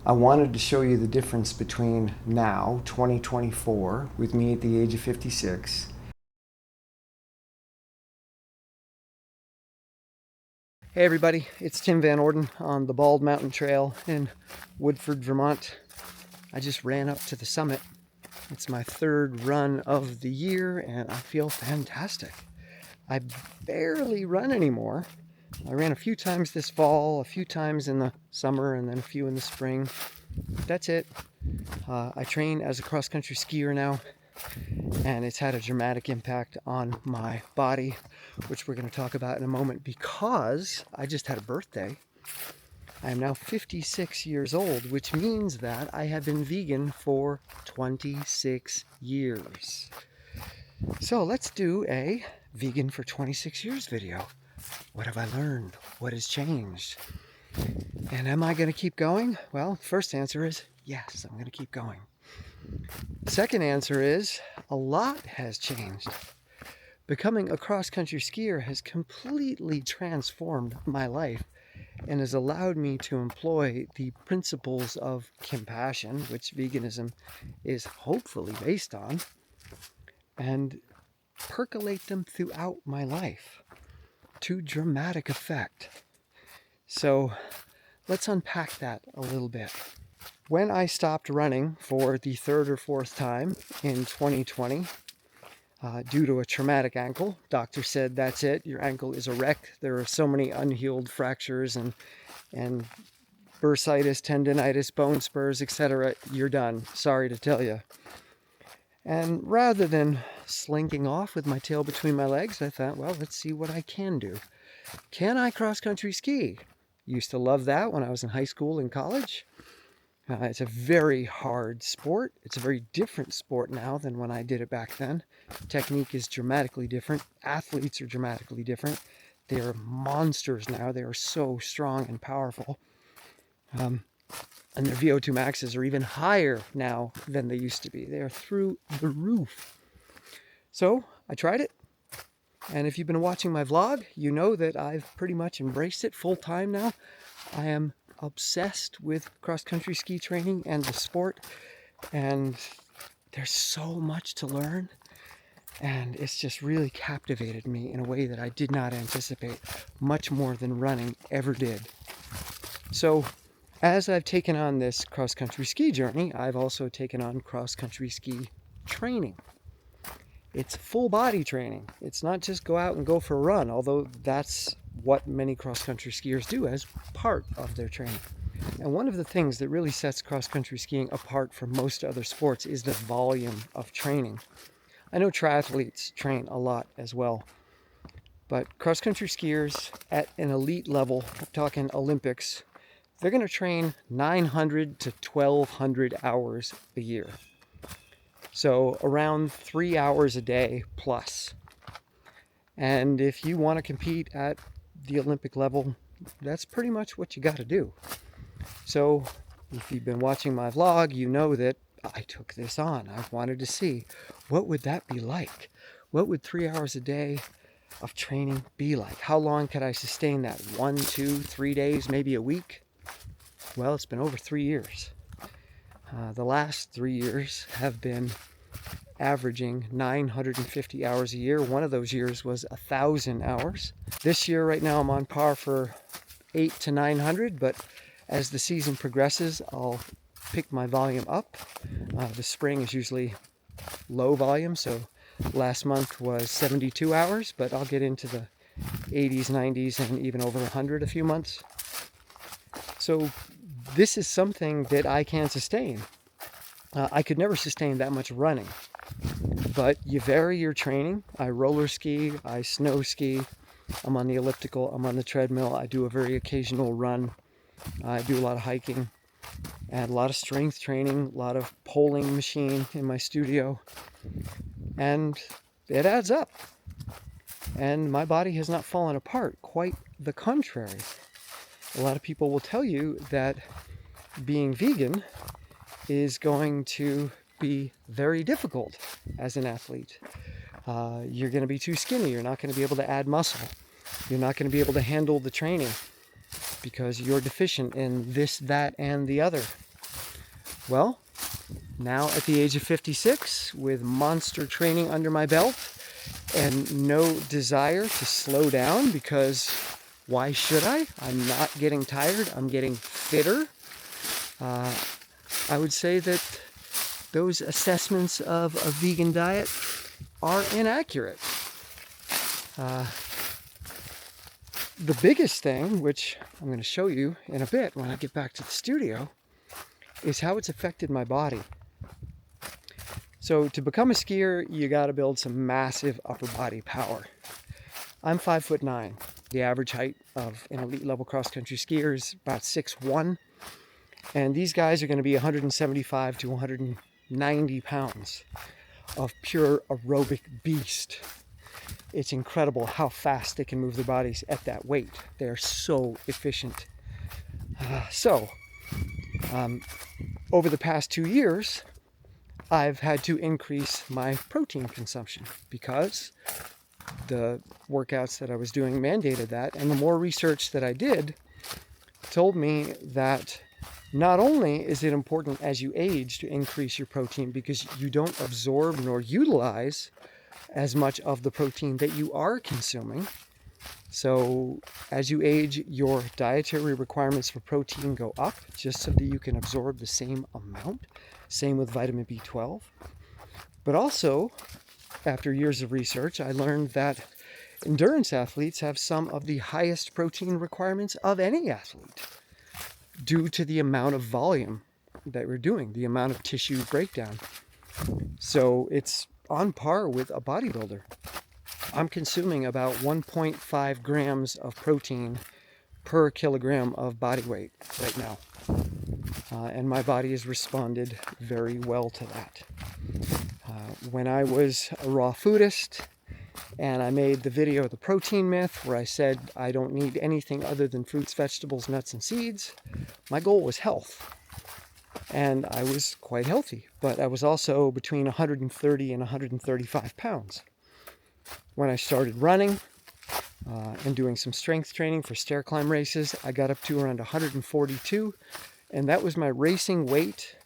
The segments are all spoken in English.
I wanted to show you the difference between now, 2024, with me at the age of 56. Hey everybody, it's Tim Van Orden on the Bald Mountain Trail in Woodford, Vermont. I just ran up to the summit. It's my third run of the year and I feel fantastic. I barely run anymore. I ran a few times this fall, a few times in the summer, and then a few in the spring. That's it. I train as a cross-country skier now, and it's had a dramatic impact on my body, which we're going to talk about in a moment, because I just had a birthday. I am now 56 years old, which means that I have been vegan for 26 years. So let's do a vegan for 26 years video. What have I learned? What has changed? And am I going to keep going? Well, first answer is yes, I'm going to keep going. Second answer is a lot has changed. Becoming a cross-country skier has completely transformed my life and has allowed me to employ the principles of compassion, which veganism is hopefully based on, and percolate them throughout my life to dramatic effect. So let's unpack that a little bit. When I stopped running for the third or fourth time in 2020 due to a traumatic ankle, doctor said, that's it, your ankle is a wreck. There are so many unhealed fractures and bursitis, tendinitis, bone spurs, etc. You're done. Sorry to tell you. And rather than slinking off with my tail between my legs, I thought, well, let's see what I can do. Can I cross-country ski? Used to love that when I was in high school and college. It's a very hard sport. It's a very different sport now than when I did it back then. Technique is dramatically different. Athletes are dramatically different. They are monsters now. They are so strong and powerful. And their VO2 maxes are even higher now than they used to be. They are through the roof. So I tried it. And if you've been watching my vlog, you know that I've pretty much embraced it full time now. I am obsessed with cross-country ski training and the sport, and there's so much to learn, and it's just really captivated me in a way that I did not anticipate, much more than running ever did. So as I've taken on this cross-country ski journey, I've also taken on cross-country ski training. It's full body training. It's not just go out and go for a run, although that's what many cross-country skiers do as part of their training. And one of the things that really sets cross-country skiing apart from most other sports is the volume of training. I know triathletes train a lot as well, but cross-country skiers at an elite level, I'm talking Olympics, they're going to train 900 to 1,200 hours a year. So around 3 hours a day plus. And if you want to compete at the Olympic level, that's pretty much what you got to do. So if you've been watching my vlog, you know that I took this on. I wanted to see, what would that be like? What would 3 hours a day of training be like? How long could I sustain that? 1, 2, 3 days, maybe a week? Well, it's been over 3 years. The last 3 years have been averaging 950 hours a year. One of those years was 1,000 hours. This year, right now, I'm on par for 800 to 900, but as the season progresses, I'll pick my volume up. The spring is usually low volume, so last month was 72 hours, but I'll get into the 80s, 90s, and even over 100 a few months. So this is something that I can sustain. I could never sustain that much running, but you vary your training. I roller ski, I snow ski, I'm on the elliptical, I'm on the treadmill, I do a very occasional run, I do a lot of hiking, and a lot of strength training, a lot of poling machine in my studio, and it adds up. And my body has not fallen apart, quite the contrary. A lot of people will tell you that being vegan is going to be very difficult as an athlete. You're going to be too skinny. You're not going to be able to add muscle. You're not going to be able to handle the training because you're deficient in this, that, and the other. Well, now at the age of 56, with monster training under my belt and no desire to slow down, because why should I? I'm not getting tired. I'm getting fitter. I would say that those assessments of a vegan diet are inaccurate. The biggest thing, which I'm going to show you in a bit when I get back to the studio, is how it's affected my body. So to become a skier, you got to build some massive upper body power. I'm 5'9". The average height of an elite level cross-country skier is about 6'1". And these guys are going to be 175 to 190 pounds of pure aerobic beast. It's incredible how fast they can move their bodies at that weight. They are so efficient. Over the past 2 years, I've had to increase my protein consumption because the workouts that I was doing mandated that. And the more research that I did told me that not only is it important as you age to increase your protein because you don't absorb nor utilize as much of the protein that you are consuming. So as you age, your dietary requirements for protein go up just so that you can absorb the same amount. Same with vitamin B12. But also, after years of research, I learned that endurance athletes have some of the highest protein requirements of any athlete due to the amount of volume that we're doing, the amount of tissue breakdown. So it's on par with a bodybuilder. I'm consuming about 1.5 grams of protein per kilogram of body weight right now. And my body has responded very well to that. When I was a raw foodist and I made the video The Protein Myth, where I said I don't need anything other than fruits, vegetables, nuts, and seeds, my goal was health. And I was quite healthy, but I was also between 130 and 135 pounds. When I started running and doing some strength training for stair climb races, I got up to around 142, and that was my racing weight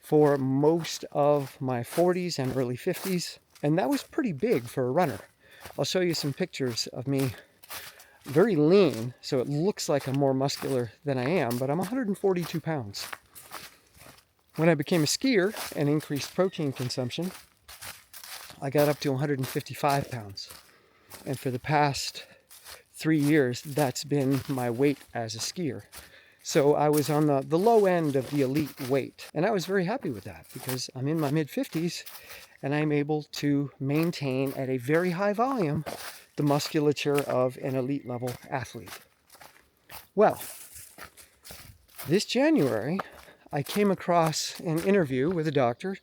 for most of my 40s and early 50s, and that was pretty big for a runner. I'll show you some pictures of me very lean, so it looks like I'm more muscular than I am, but I'm 142 pounds. When I became a skier and increased protein consumption, I got up to 155 pounds. And for the past 3 years, that's been my weight as a skier. So I was on the low end of the elite weight. And I was very happy with that because I'm in my mid-50s and I'm able to maintain at a very high volume the musculature of an elite level athlete. Well, this January, I came across an interview with a doctor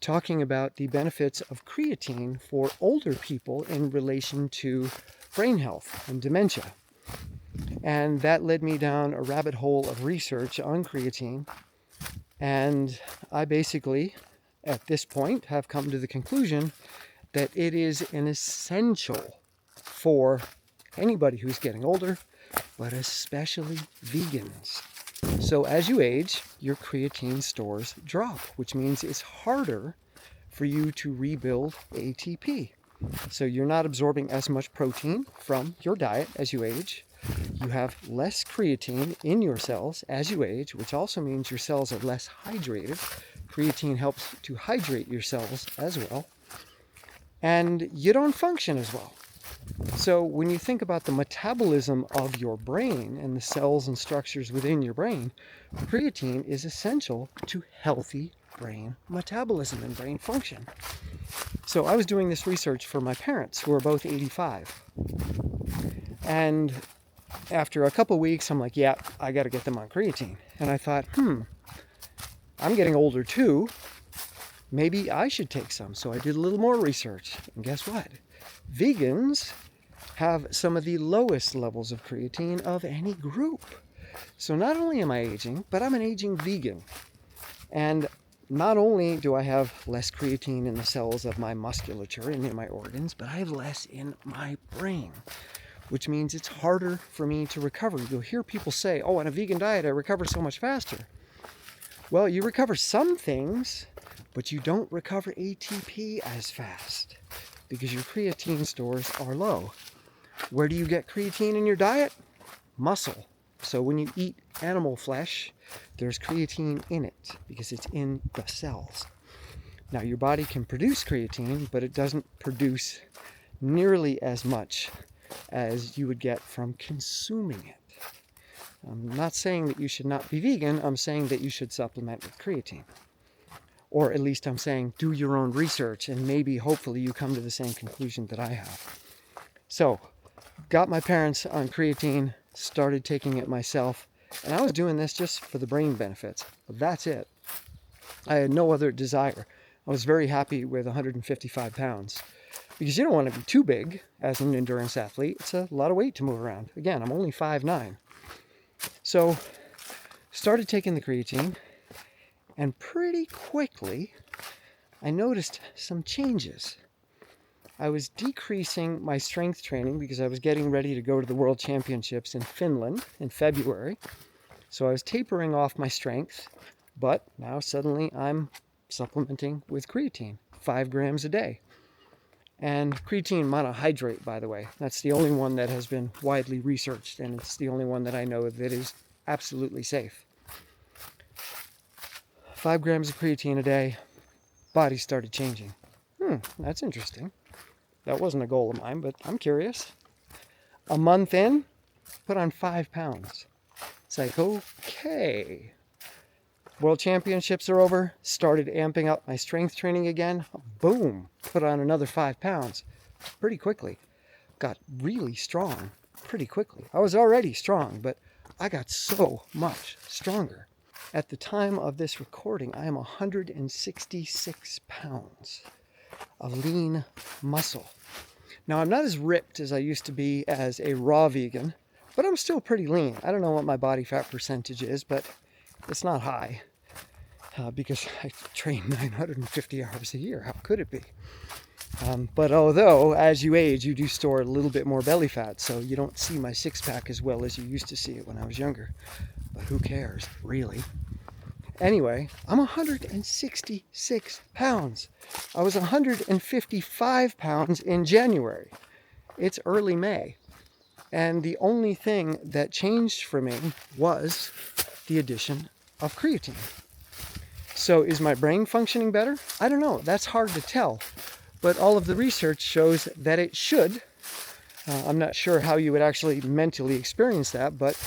talking about the benefits of creatine for older people in relation to brain health and dementia. And that led me down a rabbit hole of research on creatine. And I basically, at this point, have come to the conclusion that it is an essential for anybody who's getting older, but especially vegans. So as you age, your creatine stores drop, which means it's harder for you to rebuild ATP. So you're not absorbing as much protein from your diet as you age. You have less creatine in your cells as you age, which also means your cells are less hydrated. Creatine helps to hydrate your cells as well. And you don't function as well. So when you think about the metabolism of your brain and the cells and structures within your brain, creatine is essential to healthy brain metabolism and brain function. So I was doing this research for my parents, who are both 85. And after a couple weeks, I'm like, yeah, I got to get them on creatine. And I thought, I'm getting older too. Maybe I should take some. So I did a little more research. And guess what? Vegans have some of the lowest levels of creatine of any group. So not only am I aging, but I'm an aging vegan. And not only do I have less creatine in the cells of my musculature and in my organs, but I have less in my brain, which means it's harder for me to recover. You'll hear people say, oh, on a vegan diet, I recover so much faster. Well, you recover some things, but you don't recover ATP as fast because your creatine stores are low. Where do you get creatine in your diet? Muscle. So when you eat animal flesh, there's creatine in it because it's in the cells. Now, your body can produce creatine, but it doesn't produce nearly as much as you would get from consuming it. I'm not saying that you should not be vegan. I'm saying that you should supplement with creatine. Or at least I'm saying do your own research and maybe hopefully you come to the same conclusion that I have. So, got my parents on creatine, started taking it myself, and I was doing this just for the brain benefits. That's it. I had no other desire. I was very happy with 155 pounds because you don't want to be too big as an endurance athlete. It's a lot of weight to move around. Again, I'm only 5'9". So, started taking the creatine, and pretty quickly, I noticed some changes. I was decreasing my strength training because I was getting ready to go to the World Championships in Finland in February. So I was tapering off my strength, but now suddenly I'm supplementing with creatine, 5 grams a day. And creatine monohydrate, by the way. That's the only one that has been widely researched, and it's the only one that I know that is absolutely safe. 5 grams of creatine a day, body started changing. That's interesting. That wasn't a goal of mine, but I'm curious. A month in, put on 5 pounds. It's like, okay. World Championships are over, started amping up my strength training again. Boom, put on another 5 pounds pretty quickly. Got really strong pretty quickly. I was already strong, but I got so much stronger. At the time of this recording, I am 166 pounds of lean muscle. Now, I'm not as ripped as I used to be as a raw vegan, but I'm still pretty lean. I don't know what my body fat percentage is, but it's not high because I train 950 hours a year. How could it be? But although, as you age, you do store a little bit more belly fat, so you don't see my six-pack as well as you used to see it when I was younger. But who cares, really? Anyway, I'm 166 pounds. I was 155 pounds in January. It's early May. And the only thing that changed for me was the addition of creatine. So is my brain functioning better? I don't know. That's hard to tell. But all of the research shows that it should. I'm not sure how you would actually mentally experience that, but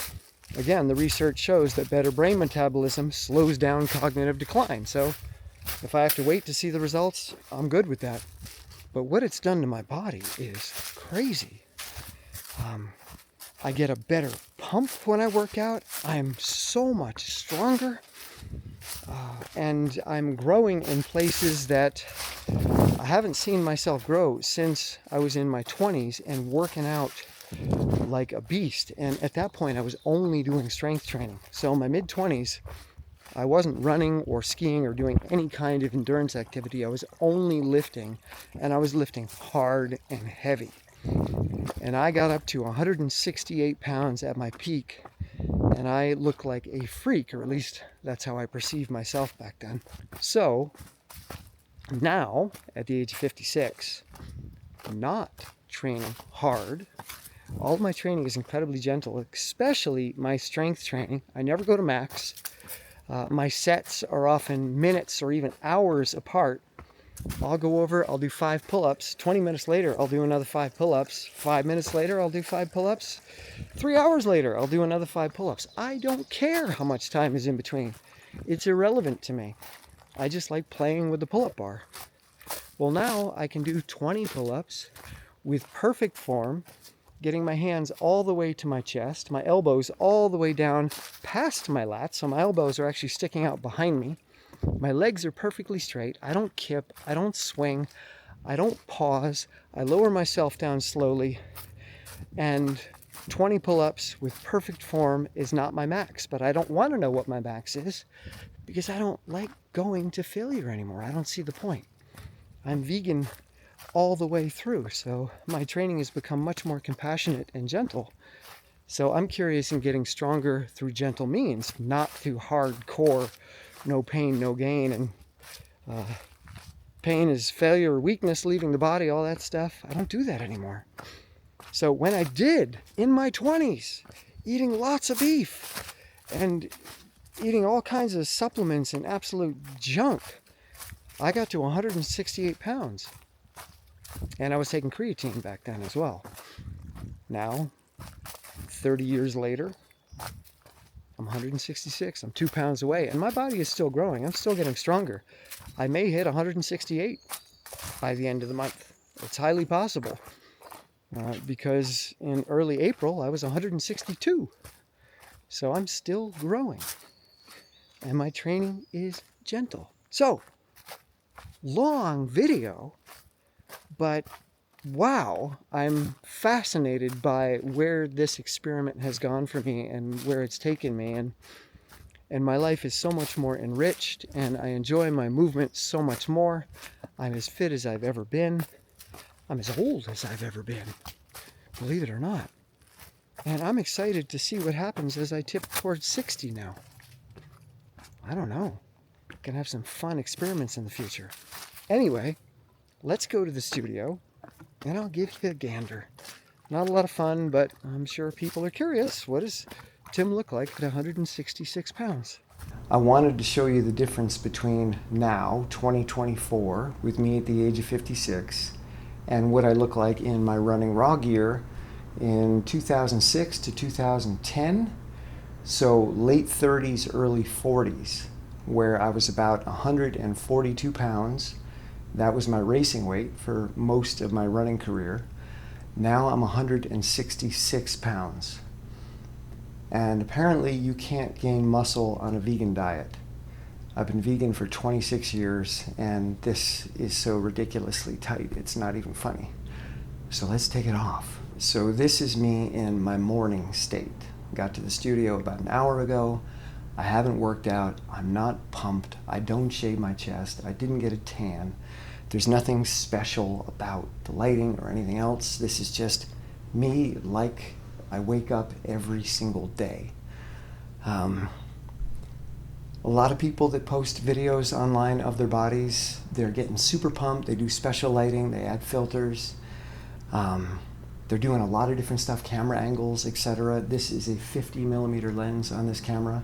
again, the research shows that better brain metabolism slows down cognitive decline. So if I have to wait to see the results, I'm good with that. But what it's done to my body is crazy. I get a better pump when I work out. I'm so much stronger. And I'm growing in places that I haven't seen myself grow since I was in my 20s and working out like a beast. And at that point, I was only doing strength training. So in my mid-20s, I wasn't running or skiing or doing any kind of endurance activity. I was only lifting, and I was lifting hard and heavy. And I got up to 168 pounds at my peak, and I looked like a freak, or at least that's how I perceived myself back then. So now, at the age of 56, I'm not training hard. All of my training is incredibly gentle, especially my strength training. I never go to max. My sets are often minutes or even hours apart. I'll go over, I'll do 5 pull-ups. 20 minutes later, I'll do another 5 pull-ups. 5 minutes later, I'll do 5 pull-ups. 3 hours later, I'll do another 5 pull-ups. I don't care how much time is in between. It's irrelevant to me. I just like playing with the pull-up bar. Well, now I can do 20 pull-ups with perfect form, getting my hands all the way to my chest, my elbows all the way down past my lats, so my elbows are actually sticking out behind me. My legs are perfectly straight. I don't kip, I don't swing, I don't pause. I lower myself down slowly, and 20 pull-ups with perfect form is not my max, but I don't want to know what my max is because I don't like going to failure anymore. I don't see the point. I'm vegan all the way through, so my training has become much more compassionate and gentle. So I'm curious in getting stronger through gentle means, not through hardcore no pain, no gain, and pain is failure, weakness leaving the body, all that stuff. I don't do that anymore. So when I did, in my 20s, eating lots of beef and eating all kinds of supplements and absolute junk, I got to 168 pounds. And I was taking creatine back then as well. Now, 30 years later, I'm 166. I'm 2 pounds away, and my body is still growing. I'm still getting stronger. I may hit 168 by the end of the month. It's highly possible. Because in early April, I was 162. So I'm still growing. And my training is gentle. So, long video, but wow, I'm fascinated by where this experiment has gone for me and where it's taken me. And my life is so much more enriched, and I enjoy my movement so much more. I'm as fit as I've ever been. I'm as old as I've ever been, believe it or not. And I'm excited to see what happens as I tip towards 60 now. I don't know. Gonna have some fun experiments in the future. Anyway, let's go to the studio and I'll give you a gander. Not a lot of fun, but I'm sure people are curious. What does Tim look like at 166 pounds? I wanted to show you the difference between now, 2024, with me at the age of 56, and what I look like in my running raw gear in 2006 to 2010. So late 30s, early 40s, where I was about 142 pounds. That was my racing weight for most of my running career. Now I'm 166 pounds. And apparently you can't gain muscle on a vegan diet. I've been vegan for 26 years, and this is so ridiculously tight, it's not even funny. So let's take it off. So this is me in my morning state. Got to the studio about an hour ago. I haven't worked out. I'm not pumped. I don't shave my chest. I didn't get a tan. There's nothing special about the lighting or anything else. This is just me like I wake up every single day. A lot of people that post videos online of their bodies, they're getting super pumped. They do special lighting. They add filters. They're doing a lot of different stuff, camera angles, etc. This is a 50mm lens on this camera,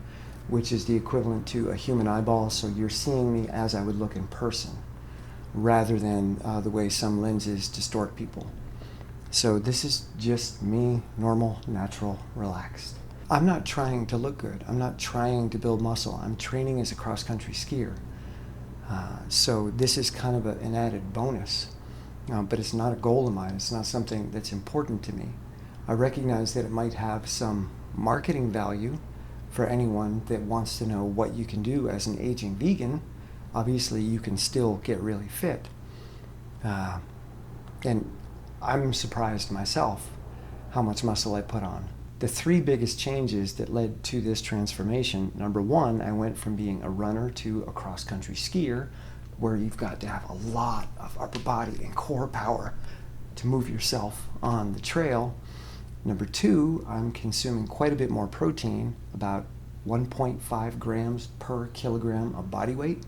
which is the equivalent to a human eyeball. So you're seeing me as I would look in person, rather than the way some lenses distort people. So this is just me, normal, natural, relaxed. I'm not trying to look good. I'm not trying to build muscle. I'm training as a cross-country skier. So this is kind of an added bonus, but it's not a goal of mine. It's not something that's important to me. I recognize that it might have some marketing value for anyone that wants to know what you can do as an aging vegan. Obviously, you can still get really fit. And I'm surprised myself how much muscle I put on. The three biggest changes that led to this transformation: number one, I went from being a runner to a cross-country skier, where you've got to have a lot of upper body and core power to move yourself on the trail. Number two, I'm consuming quite a bit more protein, about 1.5 grams per kilogram of body weight.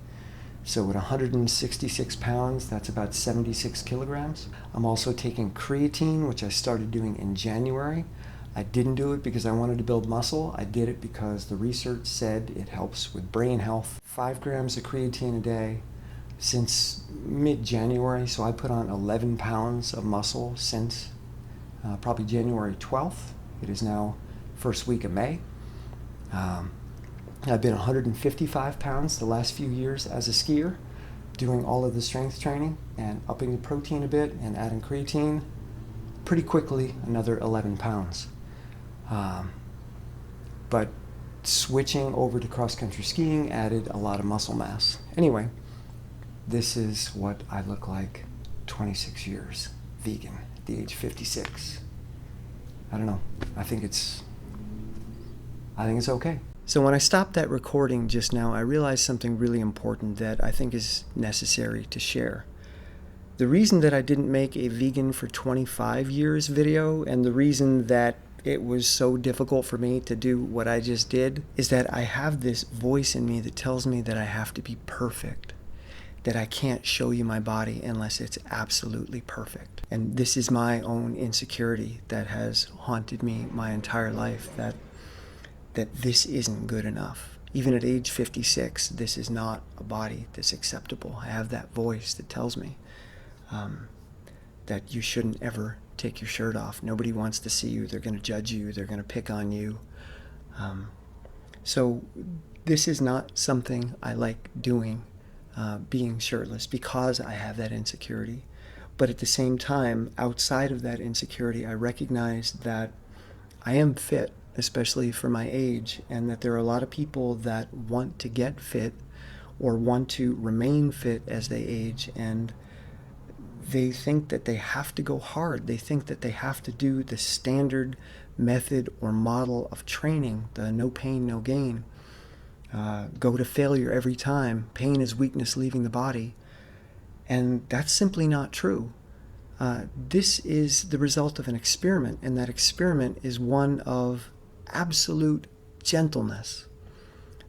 So at 166 pounds, that's about 76 kilograms. I'm also taking creatine, which I started doing in January. I didn't do it because I wanted to build muscle. I did it because the research said it helps with brain health. 5 grams of creatine a day since mid-January, so I put on 11 pounds of muscle since probably January 12th. It is now first week of May. I've been 155 pounds the last few years as a skier, doing all of the strength training and upping the protein a bit and adding creatine. Pretty quickly, another 11 pounds. But switching over to cross-country skiing added a lot of muscle mass. Anyway, this is what I look like 26 years vegan at the age of 56. I don't know. I think it's okay. So when I stopped that recording just now, I realized something really important that I think is necessary to share. The reason that I didn't make a vegan for 25 years video, and the reason that it was so difficult for me to do what I just did is that I have this voice in me that tells me that I have to be perfect, that I can't show you my body unless it's absolutely perfect. And this is my own insecurity that has haunted me my entire life, that this isn't good enough. Even at age 56, this is not a body that's acceptable. I have that voice that tells me that you shouldn't ever take your shirt off. Nobody wants to see you. They're going to judge you. They're going to pick on you. So this is not something I like doing, being shirtless, because I have that insecurity. But at the same time, outside of that insecurity, I recognize that I am fit, especially for my age, and that there are a lot of people that want to get fit or want to remain fit as they age, and they think that they have to go hard. They think that they have to do the standard method or model of training, the no pain, no gain. Go to failure every time. Pain is weakness leaving the body. And that's simply not true. This is the result of an experiment, and that experiment is one of absolute gentleness.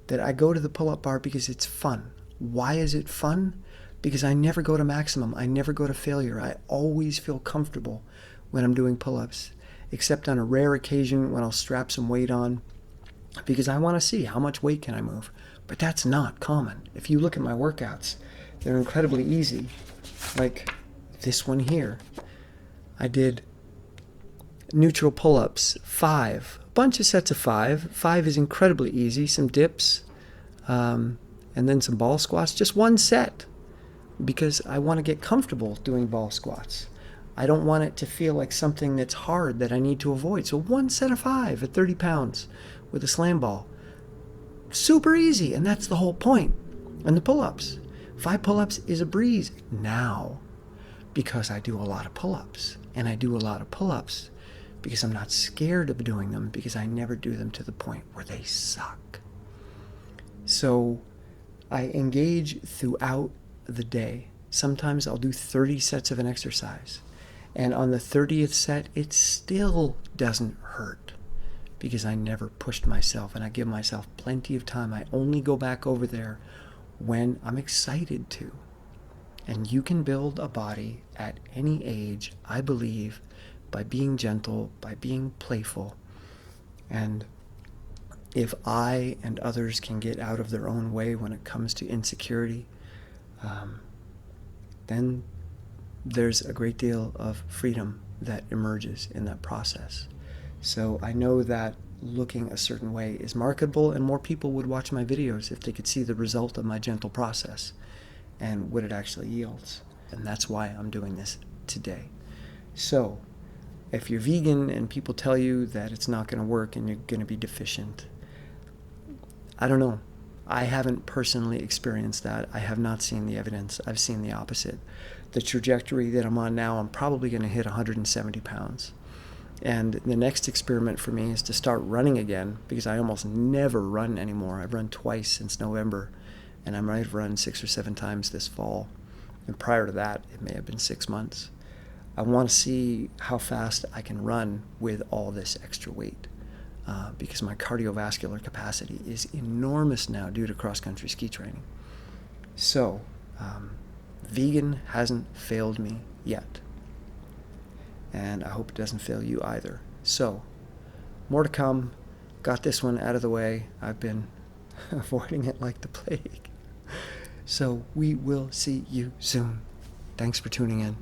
That I go to the pull-up bar because it's fun. Why is it fun? Because I never go to maximum. I never go to failure. I always feel comfortable when I'm doing pull-ups, except on a rare occasion when I'll strap some weight on, because I want to see how much weight can I move. But that's not common. If you look at my workouts, they're incredibly easy. Like this one here. I did neutral pull-ups, 5. A bunch of sets of 5. 5 is incredibly easy. Some dips, and then some ball squats. Just one set, because I want to get comfortable doing ball squats. I don't want it to feel like something that's hard that I need to avoid. So one set of 5 at 30 pounds with a slam ball. Super easy, and that's the whole point. And the pull-ups. 5 pull-ups is a breeze now, because I do a lot of pull-ups. And I do a lot of pull-ups because I'm not scared of doing them, because I never do them to the point where they suck. So I engage throughout the day. Sometimes I'll do 30 sets of an exercise, and on the 30th set it still doesn't hurt, because I never pushed myself, and I give myself plenty of time. I only go back over there when I'm excited to. And you can build a body at any age, I believe, by being gentle, by being playful. And if I and others can get out of their own way when it comes to insecurity, then there's a great deal of freedom that emerges in that process. So I know that looking a certain way is marketable, and more people would watch my videos if they could see the result of my gentle process and what it actually yields. And that's why I'm doing this today. So if you're vegan and people tell you that it's not going to work and you're going to be deficient, I don't know. I haven't personally experienced that. I have not seen the evidence. I've seen the opposite. The trajectory that I'm on now, I'm probably going to hit 170 pounds. And the next experiment for me is to start running again, because I almost never run anymore. I've run twice since November, and I might have run 6 or 7 times this fall. And prior to that, it may have been 6 months. I want to see how fast I can run with all this extra weight. Because my cardiovascular capacity is enormous now due to cross-country ski training. So, vegan hasn't failed me yet. And I hope it doesn't fail you either. So, more to come. Got this one out of the way. I've been avoiding it like the plague. So, we will see you soon. Thanks for tuning in.